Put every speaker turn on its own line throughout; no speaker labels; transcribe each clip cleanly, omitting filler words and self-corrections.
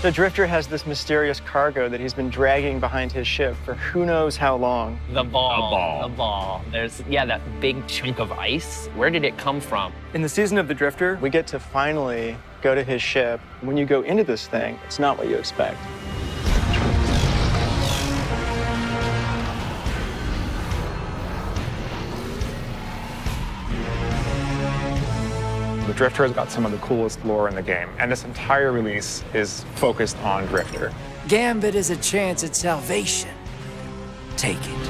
The Drifter has this mysterious cargo that he's been dragging behind his ship for who knows how long.
The ball. There's, yeah, that big chunk of ice. Where did it come from?
In the season of the Drifter, we get to finally go to his ship. When you go into this thing, it's not what you expect.
The Drifter has got some of the coolest lore in the game, and this entire release is focused on Drifter.
Gambit is a chance at salvation. Take it.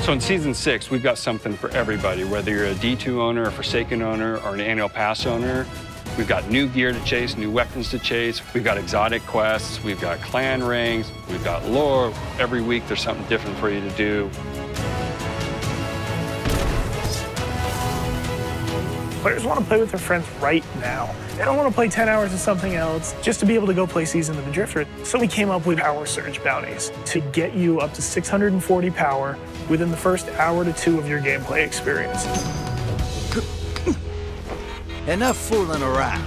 So in Season 6, we've got something for everybody, whether you're a D2 owner, a Forsaken owner, or an annual pass owner. We've got new gear to chase, new weapons to chase. We've got exotic quests. We've got clan rings. We've got lore. Every week, there's something different for you to do.
Players want to play with their friends right now. They don't want to play 10 hours of something else just to be able to go play Season of the Drifter. So we came up with Power Surge bounties to get you up to 640 power within the first hour to 2 of your gameplay experience.
Enough fooling around.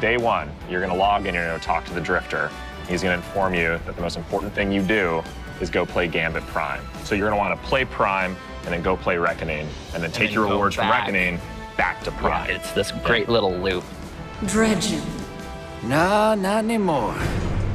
Day 1, you're going to log in, you're going to talk to the Drifter. He's going to inform you that the most important thing you do is go play Gambit Prime. So you're going to want to play Prime and then go play Reckoning, and then take your rewards from Reckoning back to Prime.
Yeah, it's this great little loop.
Dredging.
No, not anymore.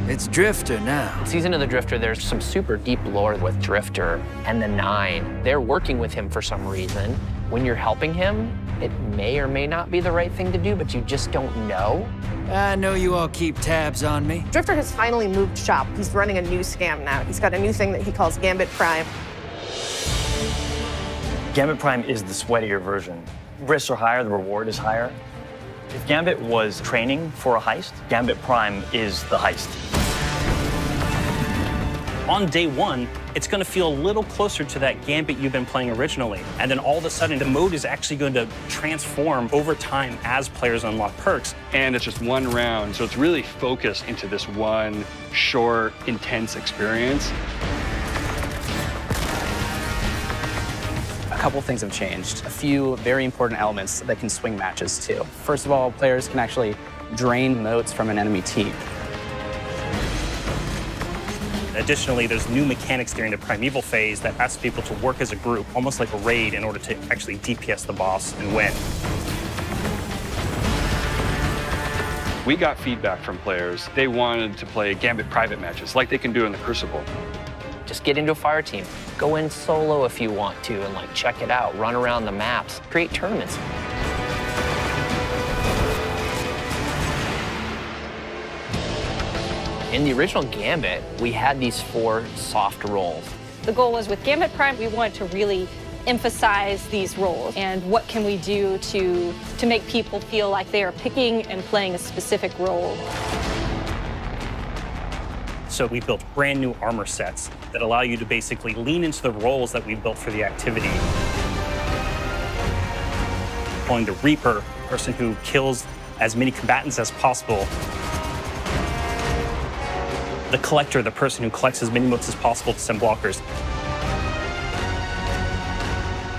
It's Drifter now.
Season of the Drifter, there's some super deep lore with Drifter and the Nine. They're working with him for some reason. When you're helping him, it may or may not be the right thing to do, but you just don't know.
I know you all keep tabs on me.
Drifter has finally moved shop. He's running a new scam now. He's got a new thing that he calls Gambit Prime.
Gambit Prime is the sweatier version. Risks are higher, the reward is higher. If Gambit was training for a heist, Gambit Prime is the heist.
On day 1, it's going to feel a little closer to that Gambit you've been playing originally. And then all of a sudden, the mode is actually going to transform over time as players unlock perks.
And it's just one round, so it's really focused into this one short, intense experience.
A couple things have changed. A few very important elements that can swing matches too. First of all, players can actually drain motes from an enemy team.
Additionally, there's new mechanics during the Primeval phase that asks people to work as a group, almost like a raid, in order to actually DPS the boss and win.
We got feedback from players. They wanted to play Gambit private matches like they can do in the Crucible.
Just get into a fire team. Go in solo if you want to and like check it out. Run around the maps. Create tournaments. In the original Gambit, we had these 4 soft roles.
The goal was with Gambit Prime, we wanted to really emphasize these roles and what can we do to make people feel like they are picking and playing a specific role.
So we built brand new armor sets that allow you to basically lean into the roles that we built for the activity. Calling the Reaper, the person who kills as many combatants as possible. The Collector, the person who collects as many motes as possible to send blockers.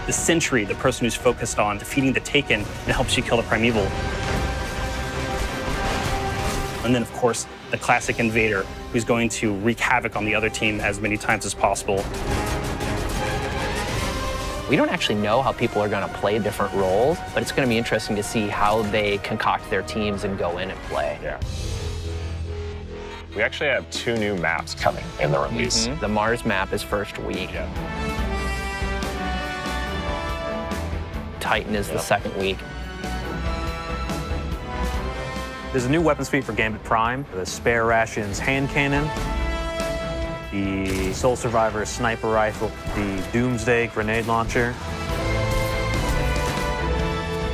The Sentry, the person who's focused on defeating the Taken and helps you kill the Primeval. And then, of course, the classic Invader, who's going to wreak havoc on the other team as many times as possible.
We don't actually know how people are going to play different roles, but it's going to be interesting to see how they concoct their teams and go in and play.
Yeah. We actually have 2 new maps coming in the release.
The Mars map is first week.
Yeah.
Titan is the second week.
There's a new weapon suite for Gambit Prime, the Spare Rations hand cannon, the Soul Survivor sniper rifle, the Doomsday grenade launcher.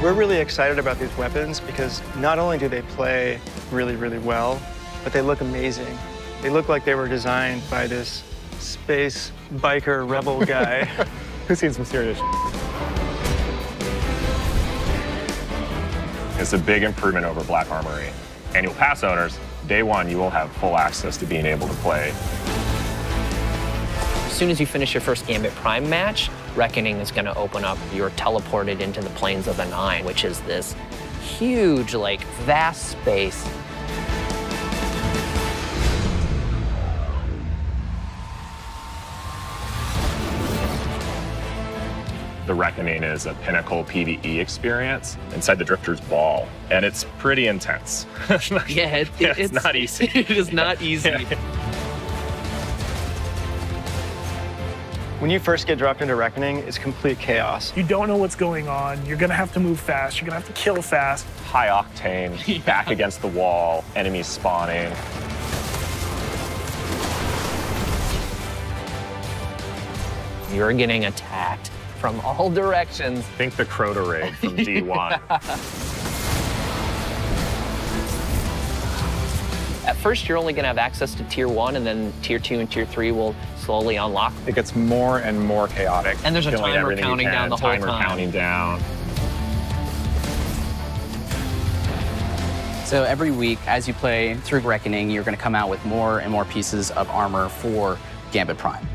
We're really excited about these weapons because not only do they play really, really well, but they look amazing. They look like they were designed by this space biker rebel guy.
Who's seen some serious shit? It's a big improvement over Black Armory. Annual Pass owners, day 1, you will have full access to being able to play.
soon as you finish your first Gambit Prime match, Reckoning is going to open up. You're teleported into the plains of the Nine, which is this huge, like, vast space.
The Reckoning is a pinnacle PvE experience inside the Drifter's Ball, and it's pretty intense.
Yeah,
it's not easy.
It is not easy.
When you first get dropped into Reckoning, it's complete chaos.
You don't know what's going on. You're going to have to move fast. You're going to have to kill fast.
High octane, back against the wall, enemies spawning.
You're getting attacked from all directions.
Think the Crota raid from D1.
At first, you're only going to have access to Tier 1, and then Tier 2 and Tier 3 will slowly unlock.
It gets more and more chaotic.
And there's a
Killing
timer
everything
counting
you can,
down the whole
timer
time.
counting down.
So every week, as you play through Reckoning, you're going to come out with more and more pieces of armor for Gambit Prime.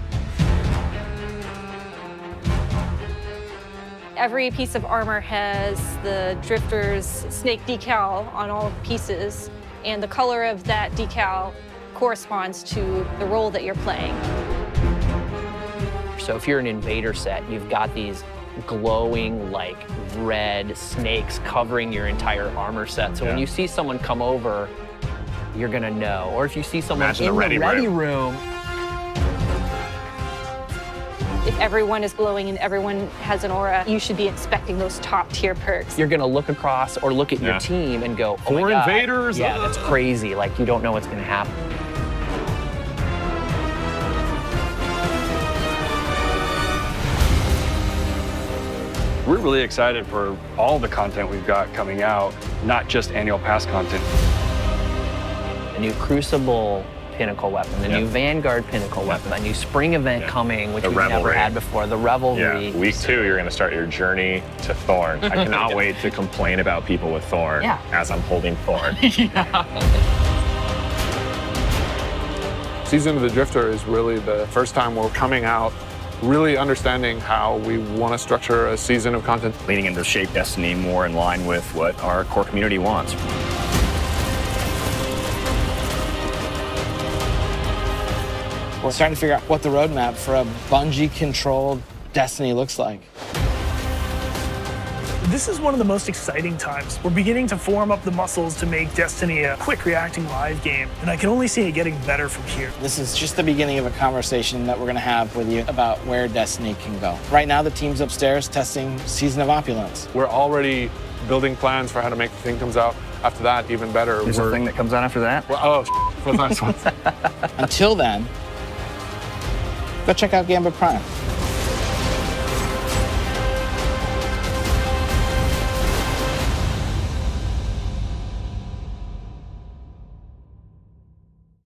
Every piece of armor has the Drifter's snake decal on all pieces, and the color of that decal corresponds to the role that you're playing.
So if you're an invader set, you've got these glowing, like, red snakes covering your entire armor set. So when you see someone come over, you're gonna know. Or if you see someone
Imagine
in
the ready
room.
If everyone is glowing and everyone has an aura, you should be expecting those top tier perks.
You're gonna look across or look at your team and go, oh my
Four
God.
invaders?
Yeah, that's crazy. Like, you don't know what's gonna happen.
We're really excited for all the content we've got coming out, not just annual pass content.
The new Crucible Pinnacle weapon, the new Vanguard Pinnacle weapon, a new spring event coming, which
The
we've never
Revelry.
had before, the Revelry.
Yeah, week 2, you're going to start your journey to Thorn. I cannot wait to complain about people with Thorn as I'm holding Thorn.
Season of the Drifter is really the first time we're coming out really understanding how we want to structure a season of content.
Leading into Shape Destiny more in line with what our core community wants.
We're starting to figure out what the roadmap for a Bungie-controlled Destiny looks like.
This is one of the most exciting times. We're beginning to form up the muscles to make Destiny a quick reacting live game, and I can only see it getting better from here.
This is just the beginning of a conversation that we're going to have with you about where Destiny can go. Right now, the team's upstairs testing Season of Opulence.
We're already building plans for how to make the thing comes out after that even better.
There's a thing that comes out after that?
Well, for the next one.
Until then, go check out Gambit Prime.